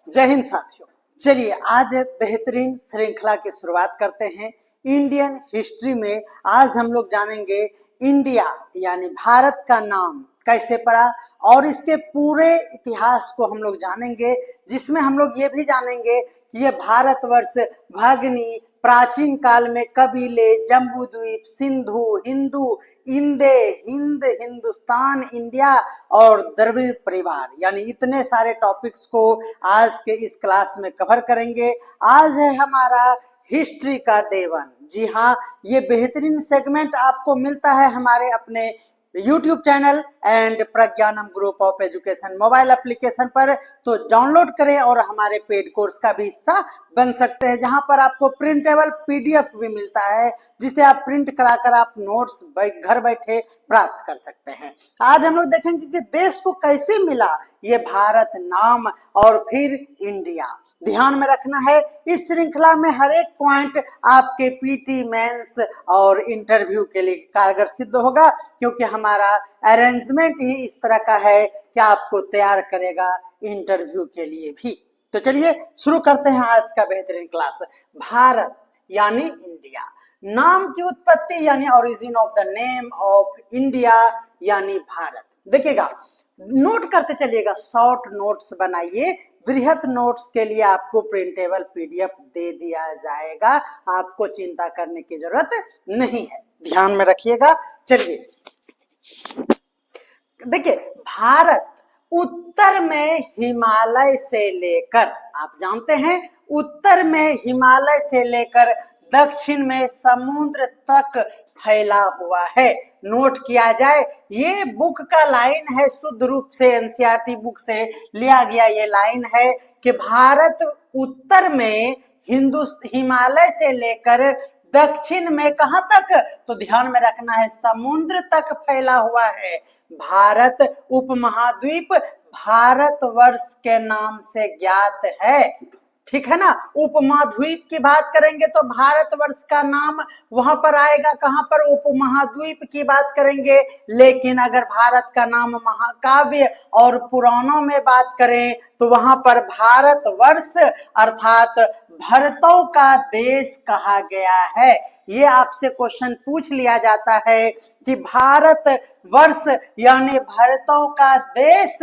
जय हिंद साथियों। चलिए आज बेहतरीन श्रृंखला की शुरुआत करते हैं। इंडियन हिस्ट्री में आज हम लोग जानेंगे इंडिया यानी भारत का नाम कैसे पड़ा और इसके पूरे इतिहास को हम लोग जानेंगे, जिसमें हम लोग ये भी जानेंगे कि ये भारतवर्ष भगनी प्राचीन काल में कबीले, जम्बू द्वीप, सिंधु, हिंदू, इंदे, हिंद, हिंदुस्तान, इंडिया और द्रविड़ परिवार यानी इतने सारे टॉपिक्स को आज के इस क्लास में कवर करेंगे। आज है हमारा हिस्ट्री का डे 1। जी हाँ, ये बेहतरीन सेगमेंट आपको मिलता है हमारे अपने YouTube channel and Pragyanam group of education mobile application पर। तो डाउनलोड करें और हमारे पेड कोर्स का भी हिस्सा बन सकते हैं, जहां पर आपको प्रिंटेबल PDF भी मिलता है, जिसे आप प्रिंट कराकर आप नोट्स घर बैठे प्राप्त कर सकते हैं। आज हम लोग देखेंगे कि देश को कैसे मिला ये भारत नाम और फिर इंडिया। ध्यान में रखना है, इस श्रृंखला में हर एक पॉइंट आपके PT मेंस और इंटरव्यू के लिए कारगर सिद्ध होगा, क्योंकि हमारा अरेंजमेंट ही इस तरह का है कि आपको तैयार करेगा इंटरव्यू के लिए भी। तो चलिए शुरू करते हैं आज का बेहतरीन क्लास। भारत यानी इंडिया, नाम की उत्पत्ति यानी origin of the name of India यानी भारत। देखिएगा, नोट करते चलिएगा, शॉर्ट नोट्स बनाइए। बृहत नोट्स के लिए आपको प्रिंटेबल PDF दे दिया जाएगा, आपको चिंता करने की जरूरत नहीं है, ध्यान में रखिएगा। चलिए देखिए, भारत उत्तर में हिमालय से लेकर, आप जानते हैं उत्तर में हिमालय से लेकर दक्षिण में समुद्र तक फैला हुआ है। नोट किया जाए, ये बुक का लाइन है, शुद्ध रूप से NCERT बुक से लिया गया ये लाइन है कि भारत उत्तर में हिमालय से लेकर दक्षिण में कहां तक, तो ध्यान में रखना है समुद्र तक फैला हुआ है। भारत उपमहाद्वीप भारतवर्ष के नाम से ज्ञात है, ठीक है ना। उपमहाद्वीप की बात करेंगे तो भारतवर्ष का नाम वहां पर आएगा, कहां पर, उपमहाद्वीप की बात करेंगे। लेकिन अगर भारत का नाम महाकाव्य और पुराणों में बात करें तो वहां पर भारतवर्ष अर्थात भरतों का देश कहा गया है। ये आपसे क्वेश्चन पूछ लिया जाता है कि भारतवर्ष यानी भरतों का देश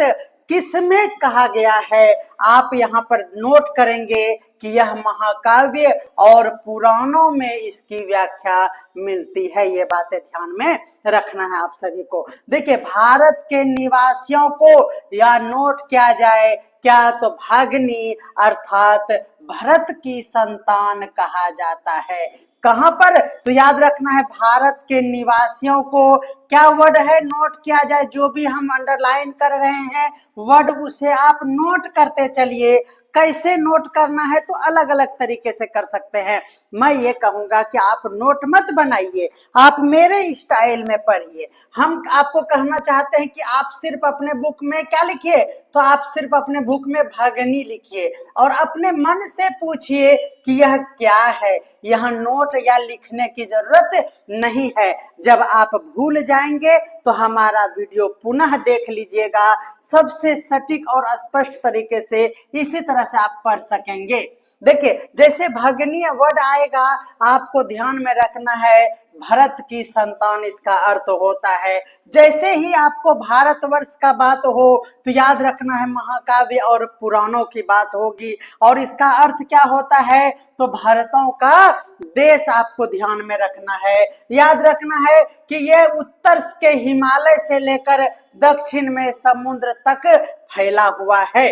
किसमें कहा गया है। आप यहाँ पर नोट करेंगे कि यह महाकाव्य और पुराणों में इसकी व्याख्या मिलती है। ये बातें ध्यान में रखना है आप सभी को। देखिए, भारत के निवासियों को या नोट किया जाए क्या, तो भागनी अर्थात भरत की संतान कहा जाता है। कहां पर, तो याद रखना है भारत के निवासियों को क्या वर्ड है, नोट किया जाए। जो भी हम अंडरलाइन कर रहे हैं वर्ड, उसे आप नोट करते चलिए। कैसे नोट करना है, तो अलग अलग तरीके से कर सकते हैं। मैं ये कहूंगा कि आप नोट मत बनाइए, आप मेरे स्टाइल में पढ़िए। हम आपको कहना चाहते हैं कि आप सिर्फ अपने बुक में क्या लिखिए, तो आप सिर्फ अपने बुक में भगनी लिखिए और अपने मन से पूछिए कि यह क्या है। यह नोट या लिखने की जरूरत नहीं है। जब आप भूल जाएंगे तो हमारा वीडियो पुनः देख लीजिएगा, सबसे सटीक और स्पष्ट तरीके से इसी तरह से आप पढ़ सकेंगे। देखिए, जैसे भगनीय वर्ड आएगा आपको ध्यान में रखना है भरत की संतान इसका अर्थ होता है। जैसे ही आपको भारतवर्ष का बात हो तो याद रखना है महाकाव्य और पुराणों की बात होगी, और इसका अर्थ क्या होता है, तो भरतों का देश आपको ध्यान में रखना है। याद रखना है कि यह उत्तर के हिमालय से लेकर दक्षिण में समुद्र तक फैला हुआ है।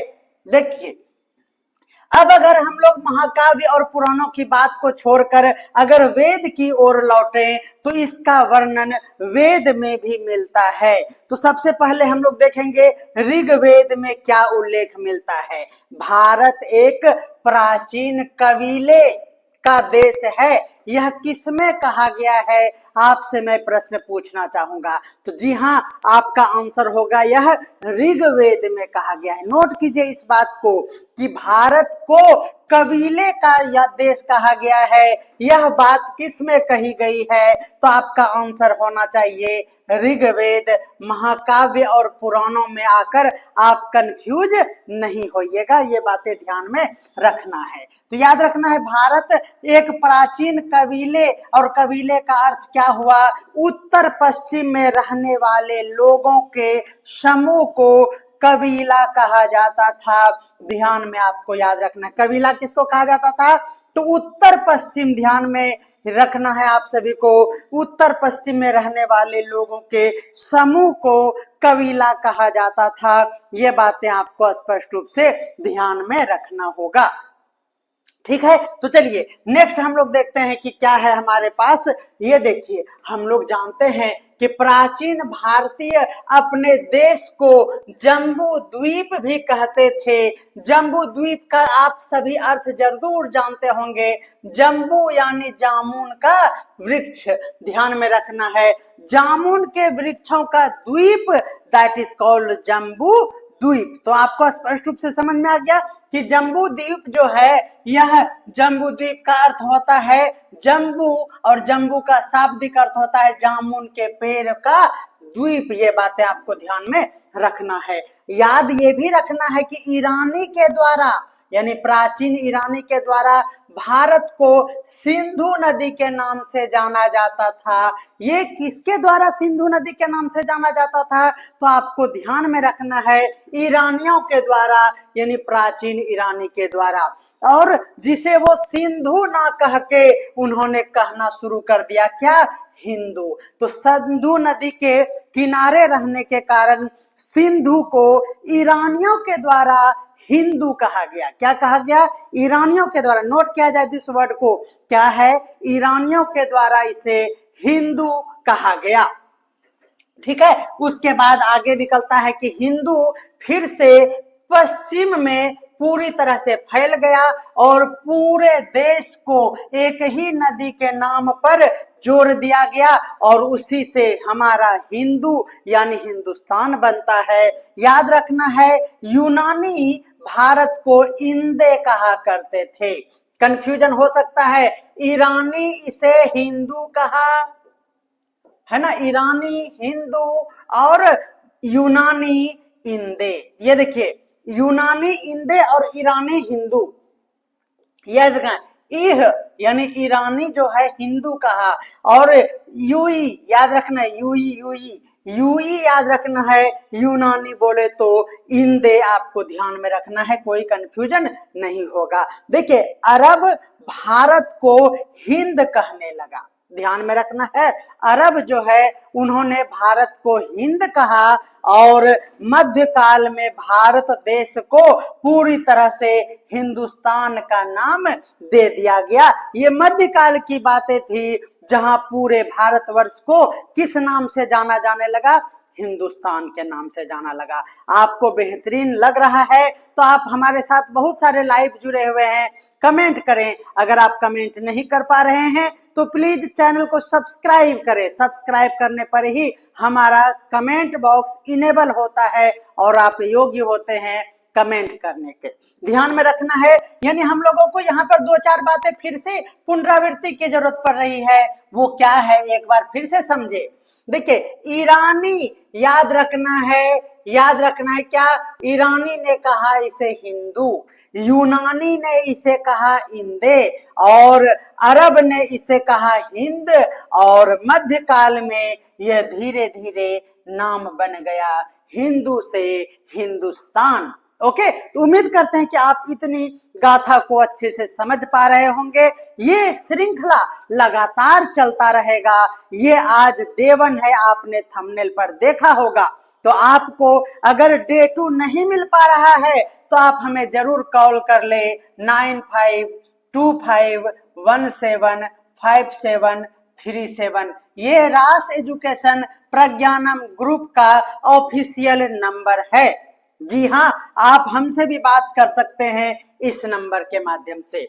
देखिए, अब अगर हम लोग महाकाव्य और पुराणों की बात को छोड़कर अगर वेद की ओर लौटें तो इसका वर्णन वेद में भी मिलता है। तो सबसे पहले हम लोग देखेंगे ऋग्वेद में क्या उल्लेख मिलता है। भारत एक प्राचीन कबीले का देश है। यह किसमें कहा गया है, आपसे मैं प्रश्न पूछना चाहूंगा। तो जी हाँ, आपका आंसर होगा यह ऋग्वेद में कहा गया है। नोट कीजिए इस बात को कि भारत को कबीले का यह देश कहा गया है। यह बात किस में कही गई है, तो आपका आंसर होना चाहिए ऋग्वेद, महाकाव्य और पुराणों में आकर आप कंफ्यूज नहीं होइएगा। ये बातें ध्यान में रखना है। तो याद रखना है, भारत एक प्राचीन कबीले, और कबीले का अर्थ क्या हुआ, उत्तर पश्चिम में रहने वाले लोगों के समूह को कबीला कहा जाता था। ध्यान में आपको याद रखना, कबीला किसको कहा जाता था, तो उत्तर पश्चिम, ध्यान में रखना है आप सभी को, उत्तर पश्चिम में रहने वाले लोगों के समूह को कबीला कहा जाता था। ये बातें आपको स्पष्ट रूप से ध्यान में रखना होगा। ठीक है, तो चलिए नेक्स्ट हम लोग देखते हैं कि क्या है हमारे पास। ये देखिए, हम लोग जानते हैं कि प्राचीन भारतीय अपने देश को जम्बू द्वीप भी कहते थे। जम्बू द्वीप का आप सभी अर्थ जरूर जानते होंगे, जम्बू यानी जामुन का वृक्ष। ध्यान में रखना है, जामुन के वृक्षों का द्वीप, दैट इज कॉल्ड जम्बू द्वीप। तो आपको स्पष्ट रूप से समझ में आ गया कि जम्बू द्वीप जो है, यह जम्बू द्वीप का अर्थ होता है जम्बू, और जम्बू का शाब्दिक अर्थ होता है जामुन के पेड़ का द्वीप। ये बातें आपको ध्यान में रखना है। याद ये भी रखना है कि ईरानी के द्वारा, यानी प्राचीन ईरानी के द्वारा भारत को सिंधु नदी के नाम से जाना जाता था। ये किसके द्वारा सिंधु नदी के नाम से जाना जाता था, तो आपको ध्यान में रखना है ईरानियों के द्वारा, यानी प्राचीन ईरानी के द्वारा। और जिसे वो सिंधु ना कह के उन्होंने कहना शुरू कर दिया, क्या, हिंदू। तो सिंधु नदी के किनारे रहने के कारण सिंधु को ईरानियों के द्वारा हिंदू कहा गया। क्या कहा गया, ईरानियों के द्वारा। नोट किया जाए दिस वर्ड को, क्या है, ईरानियों के द्वारा इसे हिंदू कहा गया। ठीक है, उसके बाद आगे निकलता है कि हिंदू फिर से पश्चिम में पूरी तरह से फैल गया और पूरे देश को एक ही नदी के नाम पर जोड़ दिया गया, और उसी से हमारा हिंदू यानी हिंदुस्तान बनता है। याद रखना है, यूनानी भारत को इंदे कहा करते थे। कंफ्यूजन हो सकता है, ईरानी इसे हिंदू कहा, है ना, ईरानी हिंदू और यूनानी इंदे। ये देखिए, यूनानी इंदे और ईरानी हिंदू। याद रखना, इह यानी ईरानी जो है हिंदू कहा, और यूई याद रखना है, यूई यूई यूई याद रखना है, यूनानी बोले तो इंदे आपको ध्यान में रखना है, कोई कंफ्यूजन नहीं होगा। देखिए, अरब भारत को हिंद कहने लगा। ध्यान में रखना है, अरब जो है उन्होंने भारत को हिंद कहा, और मध्यकाल में भारत देश को पूरी तरह से हिंदुस्तान का नाम दे दिया गया। ये मध्यकाल की बातें थी, जहां पूरे भारतवर्ष को किस नाम से जाना जाने लगा, हिंदुस्तान के नाम से जाना लगा। आपको बेहतरीन लग रहा है तो आप हमारे साथ बहुत सारे लाइव जुड़े हुए हैं, कमेंट करें। अगर आप कमेंट नहीं कर पा रहे हैं तो प्लीज चैनल को सब्सक्राइब करें। सब्सक्राइब करने पर ही हमारा कमेंट बॉक्स इनेबल होता है और आप योग्य होते हैं कमेंट करने के। ध्यान में रखना है, यानी हम लोगों को यहाँ पर दो चार बातें फिर से पुनरावृत्ति की जरूरत पड़ रही है। वो क्या है, एक बार फिर से समझे। देखिए, ईरानी याद रखना है, याद रखना है क्या, ईरानी ने कहा इसे हिंदू, यूनानी ने इसे कहा इंदे, और अरब ने इसे कहा हिंद, और मध्यकाल में यह धीरे धीरे नाम बन गया हिंदू से हिंदुस्तान। ओके, तो उम्मीद करते हैं कि आप इतनी गाथा को अच्छे से समझ पा रहे होंगे। ये श्रृंखला लगातार चलता रहेगा। ये आज डे 1 है, आपने थंबनेल पर देखा होगा। तो आपको अगर डे 2 नहीं मिल पा रहा है तो आप हमें जरूर कॉल कर ले 9525175737। ये रास एजुकेशन प्रज्ञानम ग्रुप का ऑफिशियल नंबर है। जी हाँ, आप हमसे भी बात कर सकते हैं इस नंबर के माध्यम से।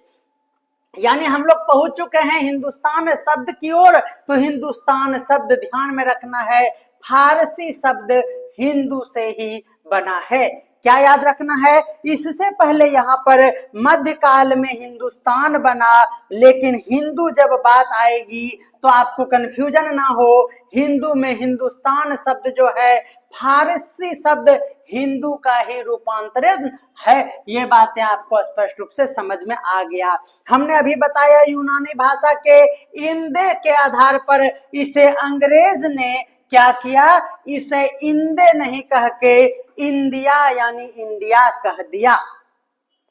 यानी हम लोग पहुंच चुके हैं हिंदुस्तान शब्द की ओर। तो हिंदुस्तान शब्द ध्यान में रखना है, फारसी शब्द हिंदू से ही बना है। क्या याद रखना है? इससे पहले यहाँ पर मध्यकाल में हिंदुस्तान बना, लेकिन हिंदू जब बात आएगी तो आपको कंफ्यूजन ना हो, हिंदू में हिंदुस्तान शब्द जो है फारसी शब्द हिंदू का ही रूपांतरण है। ये बातें आपको स्पष्ट रूप से समझ में आ गया। हमने अभी बताया यूनानी भाषा के इंदे के आधार पर इसे अंग्रेज ने क्या किया, इसे इंदे नहीं कह के इंडिया यानी इंडिया कह दिया।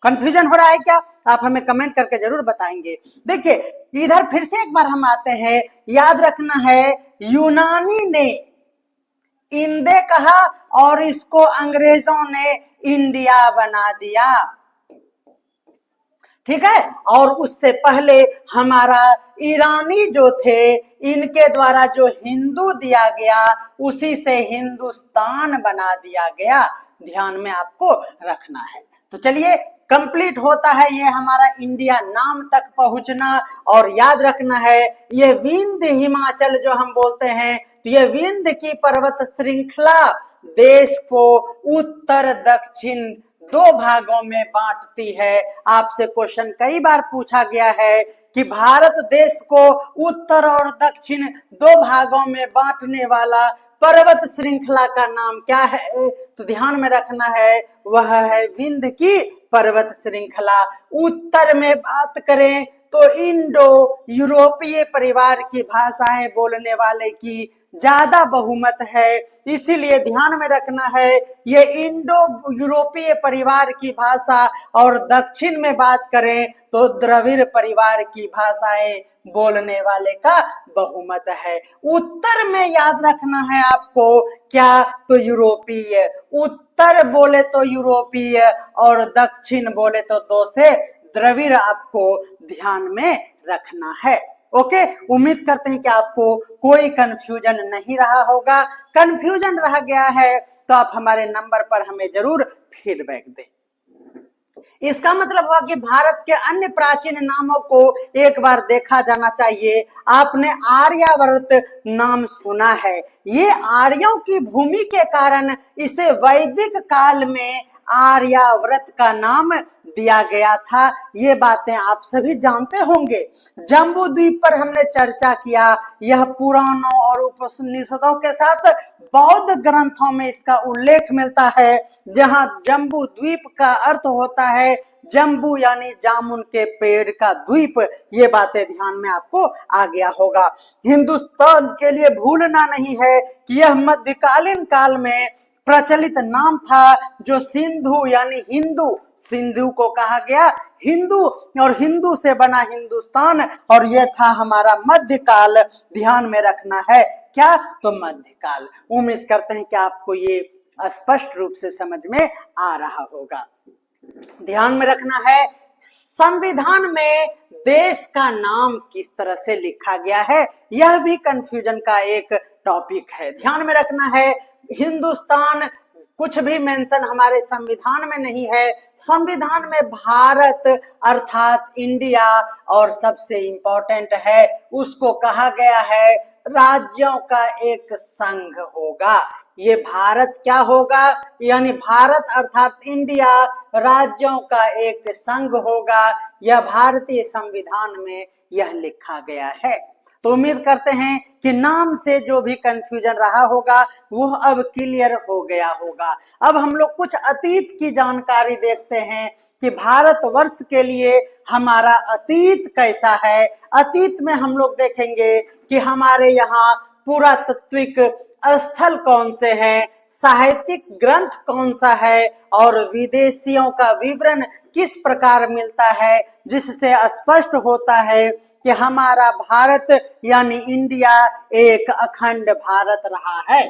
कंफ्यूजन हो रहा है क्या? आप हमें कमेंट करके जरूर बताएंगे। देखिए इधर फिर से एक बार हम आते हैं, याद रखना है यूनानी ने इंदे कहा और इसको अंग्रेजों ने इंडिया बना दिया, ठीक है। और उससे पहले हमारा ईरानी जो थे, इनके द्वारा जो हिंदू दिया गया उसी से हिंदुस्तान बना दिया गया। ध्यान में आपको रखना है। तो चलिए कंप्लीट होता है ये हमारा इंडिया नाम तक पहुंचना। और याद रखना है ये विंध्य हिमाचल जो हम बोलते हैं, तो ये विंध्य की पर्वत श्रृंखला देश को उत्तर दक्षिण दो भागों में बांटती है। आपसे क्वेश्चन कई बार पूछा गया है कि भारत देश को उत्तर और दक्षिण दो भागों में बांटने वाला पर्वत श्रृंखला का नाम क्या है? तो ध्यान में रखना है वह है विंध्य की पर्वत श्रृंखला। उत्तर में बात करें तो इंडो यूरोपीय परिवार की भाषाएं बोलने वाले की ज्यादा बहुमत है, इसीलिए ध्यान में रखना है ये इंडो यूरोपीय परिवार की भाषा। और दक्षिण में बात करें तो द्रविड़ परिवार की भाषाएं बोलने वाले का बहुमत है। उत्तर में याद रखना है आपको क्या, तो यूरोपीय। उत्तर बोले तो यूरोपीय और दक्षिण बोले तो दो से द्रविड़ आपको ध्यान में रखना है। ओके, उम्मीद करते हैं कि आपको कोई कंफ्यूजन नहीं रहा होगा। कंफ्यूजन रह गया है तो आप हमारे नंबर पर हमें जरूर फीडबैक दें। इसका मतलब हुआ कि भारत के अन्य प्राचीन नामों को एक बार देखा जाना चाहिए। आपने आर्यावर्त नाम सुना है, ये आर्यों की भूमि के कारण इसे वैदिक काल में आर्यावर्त का नाम दिया गया था। ये बातें आप सभी जानते होंगे। जम्बू द्वीप पर हमने चर्चा किया, यह पुराणों और उपनिषदों के साथ बौद्ध ग्रंथों में इसका उल्लेख मिलता है, जहां जम्बू द्वीप का अर्थ होता है जम्बू यानी जामुन के पेड़ का द्वीप। ये बातें ध्यान में आपको आ गया होगा। हिंदुस्तान के लिए भूलना नहीं है कि यह मध्यकालीन काल में प्रचलित नाम था, जो सिंधु यानी हिंदू, सिंधु को कहा गया हिंदू, और हिंदू से बना हिंदुस्तान, और यह था हमारा मध्यकाल। ध्यान में रखना है क्या, तो मध्यकाल। उम्मीद करते हैं कि आपको ये स्पष्ट रूप से समझ में आ रहा होगा। ध्यान में रखना है संविधान में देश का नाम किस तरह से लिखा गया है, यह भी कंफ्यूजन का एक टॉपिक है। ध्यान में रखना है हिंदुस्तान कुछ भी मेंशन हमारे संविधान में नहीं है। संविधान में भारत अर्थात इंडिया, और सबसे इंपॉर्टेंट है उसको कहा गया है राज्यों का एक संघ होगा। ये भारत क्या होगा, यानी भारत अर्थात इंडिया राज्यों का एक संघ होगा। यह भारतीय संविधान में यह लिखा गया है। तो उम्मीद करते हैं कि नाम से जो भी कंफ्यूजन रहा होगा वो अब क्लियर हो गया होगा। अब हम लोग कुछ अतीत की जानकारी देखते हैं कि भारतवर्ष के लिए हमारा अतीत कैसा है। अतीत में हम लोग देखेंगे कि हमारे यहाँ पुरातात्विक स्थल कौन से हैं, साहित्यिक ग्रंथ कौन सा है, और विदेशियों का विवरण किस प्रकार मिलता है, जिससे स्पष्ट होता है कि हमारा भारत यानी इंडिया एक अखंड भारत रहा है।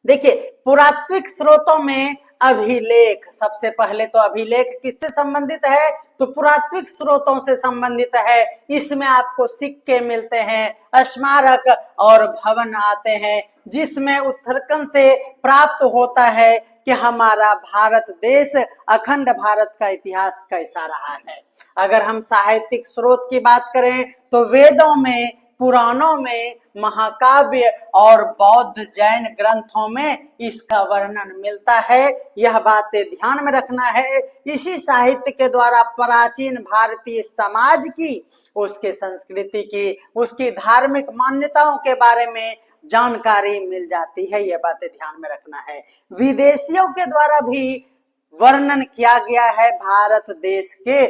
देखिए पुरातात्विक स्रोतों में अभिलेख, सबसे पहले तो अभिलेख किससे संबंधित है, तो पुरातात्विक स्रोतों से संबंधित है। इसमें आपको सिक्के मिलते हैं, स्मारक और भवन आते हैं, जिसमें उत्तराखंड से प्राप्त होता है कि हमारा भारत देश अखंड भारत का इतिहास कैसा रहा है। अगर हम साहित्यिक स्रोत की बात करें तो वेदों में, पुराणों में महाकाव्य और बौद्ध जैन ग्रंथों में इसका वर्णन मिलता है। यह बातें ध्यान में रखना है। इसी साहित्य के द्वारा प्राचीन भारतीय समाज की, उसके संस्कृति की, उसकी धार्मिक मान्यताओं के बारे में जानकारी मिल जाती है। ये बातें ध्यान में रखना है। विदेशियों के द्वारा भी वर्णन किया गया है भारत देश के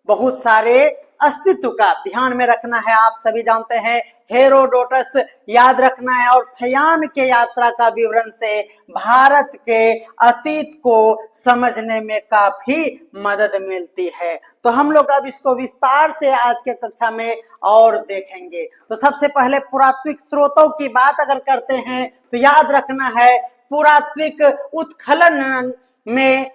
बहुत सारे अस्तित्व का, ध्यान में रखना है। आप सभी जानते हैं हेरोडोटस याद रखना है, और फयान के यात्रा का विवरण से भारत के अतीत को समझने में काफी मदद मिलती है। तो हम लोग अब इसको विस्तार से आज के कक्षा में और देखेंगे। तो सबसे पहले पुरातात्विक स्रोतों की बात अगर करते हैं तो याद रखना है पुरातात्विक उत्खनन में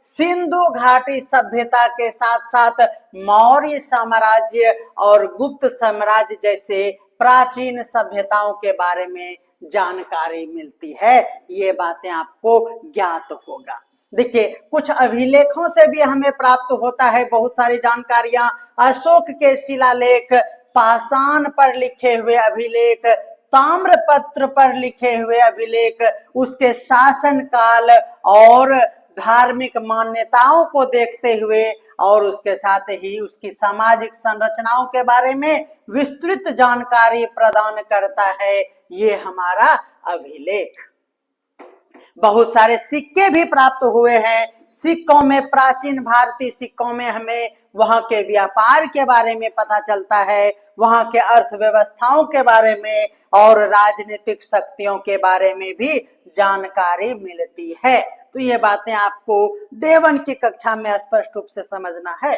सिंधु घाटी सभ्यता के साथ साथ मौर्य साम्राज्य और गुप्त साम्राज्य जैसे प्राचीन सभ्यताओं के बारे में जानकारी मिलती है। ये बातें आपको ज्ञात होगा। देखिए, कुछ अभिलेखों से भी हमें प्राप्त होता है बहुत सारी जानकारियां। अशोक के शिलालेख, पाषाण पर लिखे हुए अभिलेख, ताम्रपत्र पर लिखे हुए अभिलेख, उसके शासन काल और धार्मिक मान्यताओं को देखते हुए और उसके साथ ही उसकी सामाजिक संरचनाओं के बारे में विस्तृत जानकारी प्रदान करता है ये हमारा अभिलेख। बहुत सारे सिक्के भी प्राप्त हुए हैं। सिक्कों में, प्राचीन भारतीय सिक्कों में हमें वहां के व्यापार के बारे में पता चलता है, वहां के अर्थव्यवस्थाओं के बारे में और राजनीतिक शक्तियों के बारे में भी जानकारी मिलती है। तो ये बातें आपको डे 1 की कक्षा में स्पष्ट रूप से समझना है।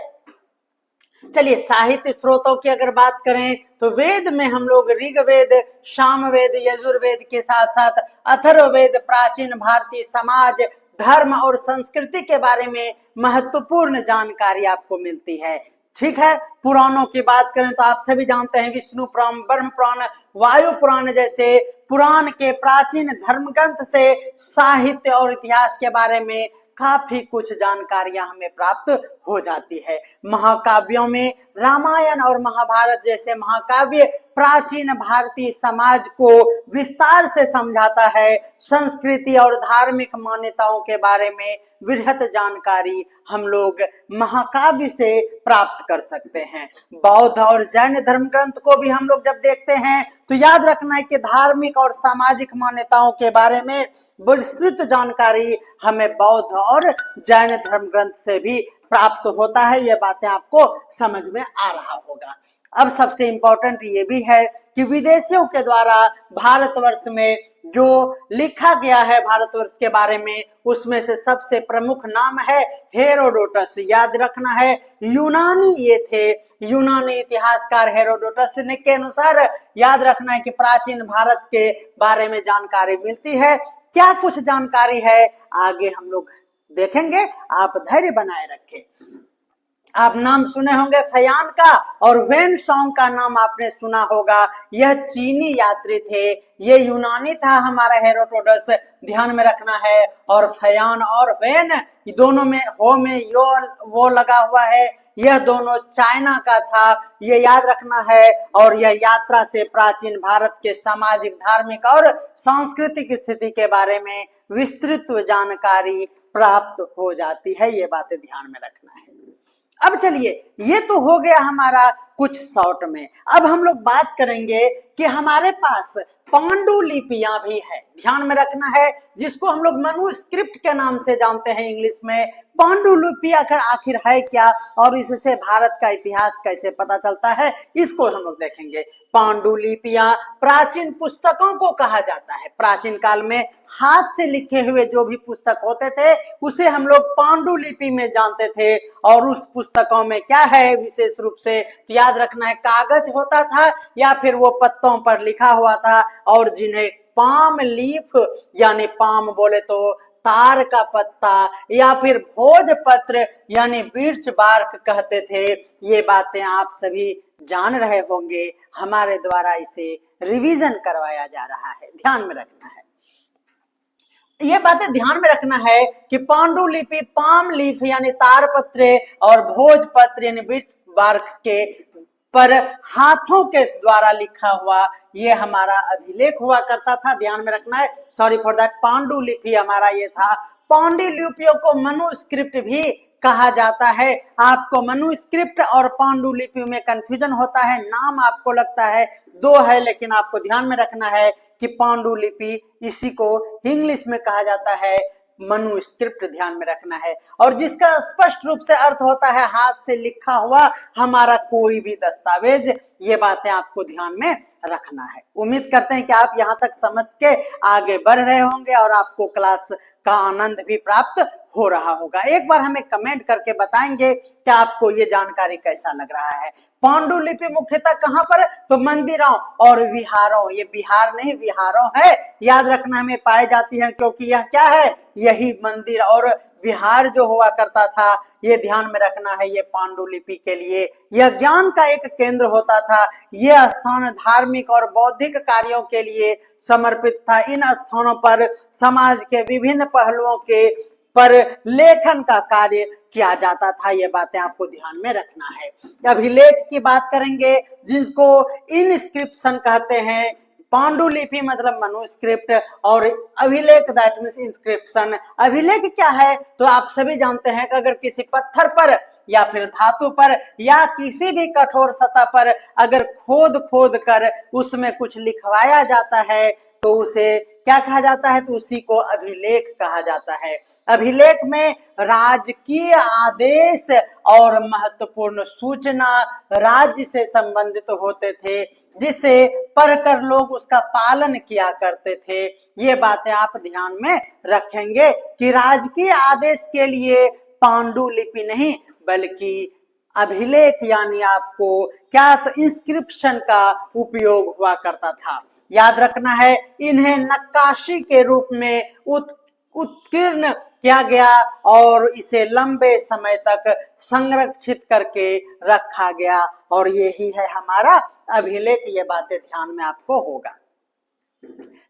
चलिए, साहित्य स्रोतों की अगर बात करें तो वेद में हम लोग ऋग्वेद, सामवेद, यजुर्वेद के साथ साथ अथर्ववेद प्राचीन भारतीय समाज, धर्म और संस्कृति के बारे में महत्वपूर्ण जानकारी आपको मिलती है। ठीक है, पुराणों की बात करें तो आप सभी जानते हैं विष्णु पुराण, ब्रह्म पुराण, वायु पुराण जैसे पुराण के प्राचीन धर्म ग्रंथ से साहित्य और इतिहास के बारे में काफी कुछ जानकारियां हमें प्राप्त हो जाती है। महाकाव्यों में रामायण और महाभारत जैसे महाकाव्य प्राचीन भारतीय समाज को विस्तार से समझाता है। संस्कृति और धार्मिक मान्यताओं के बारे में वृहत जानकारी हम लोग महाकाव्य से प्राप्त कर सकते हैं। बौद्ध और जैन धर्म ग्रंथ को भी हम लोग जब देखते हैं तो याद रखना है कि धार्मिक और सामाजिक मान्यताओं के बारे में विस्तृत जानकारी हमें बौद्ध और जैन धर्म ग्रंथ से भी प्राप्त होता है। ये बातें आपको समझ में आ रहा होगा। अब सबसे इंपॉर्टेंट ये भी है कि विदेशियों के द्वारा भारतवर्ष में जो लिखा गया है भारतवर्ष के बारे में, उसमें से सबसे प्रमुख नाम है हेरोडोटस। याद रखना है यूनानी ये थे, यूनानी इतिहासकार हेरोडोटस ने के अनुसार याद रखना है कि प्राचीन भारत के बारे में जानकारी मिलती है। क्या कुछ जानकारी है आगे हम लोग देखेंगे, आप धैर्य बनाए रखें। आप नाम सुने होंगे फयान का, और वेन सॉन्ग का नाम आपने सुना होगा। यह चीनी यात्री थे, ये यूनानी था हमारा हेरोडोटस, ध्यान में रखना है। और फयान और वेन दोनों में हो में यो वो लगा हुआ है, यह दोनों चाइना का था, ये याद रखना है। और यह यात्रा से प्राचीन भारत के सामाजिक, धार्मिक और सांस्कृतिक स्थिति के बारे में विस्तृत जानकारी प्राप्त हो जाती है। ये बातें ध्यान में रखना है। अब चलिए, ये तो हो गया हमारा कुछ शॉर्ट में। अब हम लोग बात करेंगे कि हमारे पास पांडुलिपियां भी है, ध्यान में रखना है, जिसको हम लोग मैन्युस्क्रिप्ट के नाम से जानते हैं इंग्लिश में। पांडुलिपि आखिर है क्या और इससे भारत का इतिहास कैसे पता चलता है, इसको हम लोग देखेंगे। पांडुलिपियां प्राचीन पुस्तकों को कहा जाता है। प्राचीन काल में हाथ से लिखे हुए जो भी पुस्तक होते थे उसे हम लोग पांडुलिपि में जानते थे। और उस पुस्तकों में क्या है विशेष रूप से, तो याद रखना है कागज होता था या फिर वो पत्तों पर लिखा हुआ था, और जिन्हें पाम लीफ यानी पाम बोले तो तार का पत्ता या फिर भोजपत्र यानी बिर्च बार्क कहते थे। ये बातें आप सभी जान रहे होंगे, हमारे द्वारा इसे रिवीजन करवाया जा रहा है, ध्यान में रखना है। ये बातें ध्यान में रखना है कि पांडुलिपि पाम लीफ यानी तारपत्र और भोजपत्र यानी बिर्च बार्क के पर हाथों के द्वारा लिखा हुआ ये हमारा अभिलेख हुआ करता था, ध्यान में रखना है। सॉरी फॉर दैट, पांडुलिपि हमारा ये था। पांडुलिपियों को मनुस्क्रिप्ट भी कहा जाता है। आपको मनुस्क्रिप्ट और पांडुलिपि में कंफ्यूजन होता है, नाम आपको लगता है दो है, लेकिन आपको ध्यान में रखना है कि पांडुलिपि इसी को इंग्लिश में कहा जाता है मनुस्क्रिप्ट, ध्यान में रखना है। और जिसका स्पष्ट रूप से अर्थ होता है हाथ से लिखा हुआ हमारा कोई भी दस्तावेज। ये बातें आपको ध्यान में रखना है। उम्मीद करते हैं कि आप यहाँ तक समझ के आगे बढ़ रहे होंगे और आपको क्लास का आनंद भी प्राप्त हो रहा होगा। एक बार हमें कमेंट करके बताएंगे कि आपको ये जानकारी कैसा लग रहा है। पांडुलिपि मुख्यतः कहाँ पर, तो मंदिरों और विहारों, ये बिहार नहीं विहारों है, याद रखना, हमें पाई जाती है, क्योंकि यह क्या है, यही मंदिर और विहार जो हुआ करता था, ये ध्यान में रखना है। ये पांडुलिपि के लिए यह ज्ञान का एक केंद्र होता था। यह स्थान धार्मिक और बौद्धिक कार्यों के लिए समर्पित था। इन स्थानों पर समाज के विभिन्न पहलुओं के पर लेखन का कार्य किया जाता था। ये बातें आपको ध्यान में रखना है। अभिलेख की बात करेंगे, जिसको इनस्क्रिप्शन कहते हैं। पांडुलिपि मतलब मनुस्क्रिप्ट और अभिलेख दैट मीन्स इंस्क्रिप्शन। अभिलेख क्या है, तो आप सभी जानते हैं कि अगर किसी पत्थर पर या फिर धातु पर या किसी भी कठोर सतह पर अगर खोद खोद कर उसमें कुछ लिखवाया जाता है तो उसे क्या कहा जाता है, तो उसी को अभिलेख कहा जाता है। अभिलेख में राजकीय आदेश और महत्वपूर्ण सूचना राज्य से संबंधित होते थे, जिसे पढ़कर लोग उसका पालन किया करते थे। ये बातें आप ध्यान में रखेंगे कि राजकीय आदेश के लिए पांडुलिपि नहीं बल्कि अभिलेख यानी आपको क्या, तो इंस्क्रिप्शन का उपयोग हुआ करता था। याद रखना है, इन्हें नक्काशी के रूप में उत्कीर्ण किया गया और इसे लंबे समय तक संरक्षित करके रखा गया, और यही है हमारा अभिलेख। ये बातें ध्यान में आपको होगा।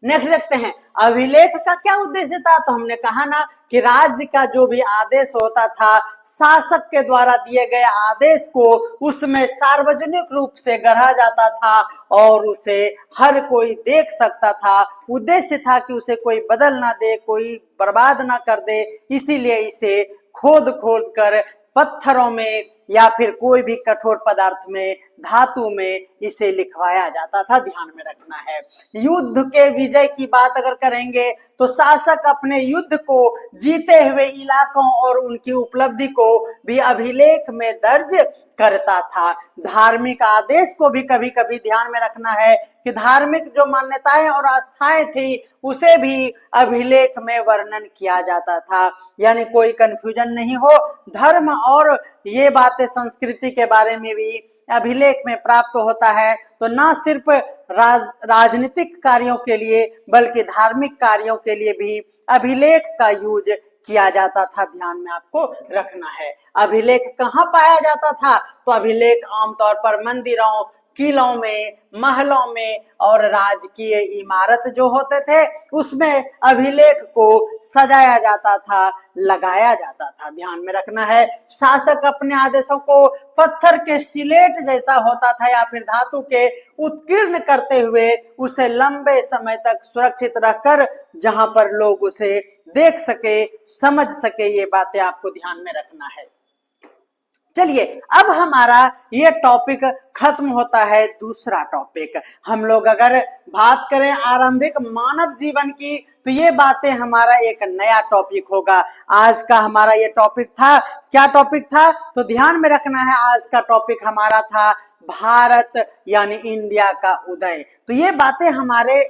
नेक्स्ट देखते हैं, अभिलेख का क्या उद्देश्य था, तो हमने कहा ना कि राज्य का जो भी आदेश होता था, शासक के द्वारा दिए गए आदेश को उसमें सार्वजनिक रूप से गढ़ा जाता था और उसे हर कोई देख सकता था। उद्देश्य था कि उसे कोई बदल ना दे, कोई बर्बाद ना कर दे, इसीलिए इसे खोद खोद कर पत्थरों में या फिर कोई भी कठोर पदार्थ में, धातु में इसे लिखवाया जाता था, ध्यान में रखना है। युद्ध के विजय की बात अगर करेंगे तो शासक अपने युद्ध को जीते हुए इलाकों और उनकी उपलब्धि को भी अभिलेख में दर्ज करता था। धार्मिक आदेश को भी कभी कभी ध्यान में रखना है कि धार्मिक जो मान्यताएं और आस्थाएं थी उसे भी अभिलेख में वर्णन किया जाता था, यानी कोई कंफ्यूजन नहीं हो। धर्म और ये बातें संस्कृति के बारे में भी अभिलेख में प्राप्त होता है, तो ना सिर्फ राजनीतिक कार्यों के लिए बल्कि धार्मिक कार्यों के लिए भी अभिलेख का यूज किया जाता था, ध्यान में आपको रखना है। अभिलेख कहाँ पाया जाता था, तो अभिलेख आमतौर पर मंदिरों, किलों में, महलों में और राजकीय इमारत जो होते थे उसमें अभिलेख को सजाया जाता था, लगाया जाता था, ध्यान में रखना है। शासक अपने आदेशों को पत्थर के सिलेट जैसा होता था या फिर धातु के उत्कीर्ण करते हुए उसे लंबे समय तक सुरक्षित रखकर जहां पर लोग उसे देख सके, समझ सके, ये बातें आपको ध्यान में रखना है। चलिए अब हमारा ये टॉपिक खत्म होता है। दूसरा टॉपिक हम लोग अगर बात करें आरंभिक मानव जीवन की, तो ये बातें हमारा एक नया टॉपिक होगा। आज का हमारा ये टॉपिक था, क्या टॉपिक था, तो ध्यान में रखना है, आज का टॉपिक हमारा था भारत यानी इंडिया का उदय। तो ये बातें हमारे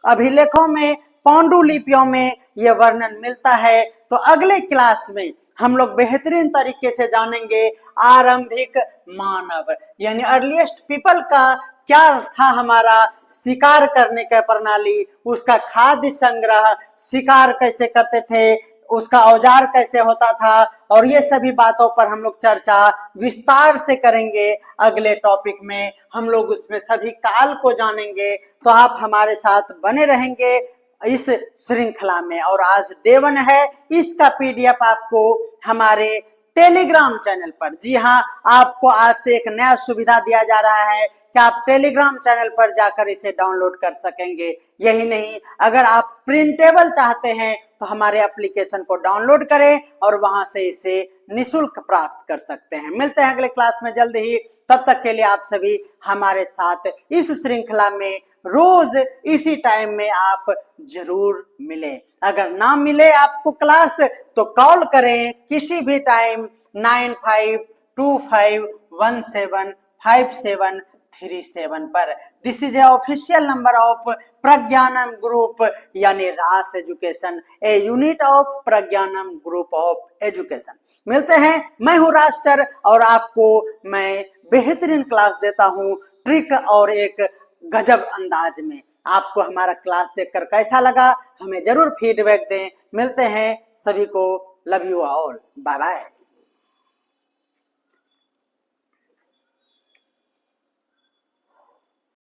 अभिलेखों में, पांडुलिपियों में ये वर्णन मिलता है। तो अगले क्लास में हम लोग बेहतरीन तरीके से जानेंगे आरंभिक मानव यानी अर्लीस्ट पीपल का क्या था, हमारा शिकार करने का प्रणाली, उसका खाद्य संग्रह, शिकार कैसे करते थे, उसका औजार कैसे होता था, और ये सभी बातों पर हम लोग चर्चा विस्तार से करेंगे। अगले टॉपिक में हम लोग उसमें सभी काल को जानेंगे। तो आप हमारे साथ बने रहेंगे इस श्रृंखला में। और आज डे 1 है, इसका PDF आपको हमारे टेलीग्राम चैनल पर। जी हाँ, आपको आज से एक नया सुविधा दिया जा रहा है कि आप टेलीग्राम चैनल पर जाकर इसे डाउनलोड कर सकेंगे। यही नहीं, अगर आप प्रिंटेबल चाहते हैं तो हमारे एप्लीकेशन को डाउनलोड करें और वहां से इसे निशुल्क प्राप्त कर सकते हैं। मिलते हैं अगले क्लास में जल्द ही, तब तक के लिए आप सभी हमारे साथ इस श्रृंखला में रोज इसी टाइम में आप जरूर मिले। अगर ना मिले आपको क्लास तो कॉल करें किसी भी टाइम 9525175737 पर। This is a official number of Pragyanam group यानी रास education, a unit of Pragyanam group of education. मिलते हैं, मैं हूं राज सर और आपको मैं बेहतरीन क्लास देता हूं ट्रिक और एक गजब अंदाज में। आपको हमारा क्लास देखकर कैसा लगा हमें जरूर फीडबैक दें। मिलते हैं, सभी को love you all, bye bye.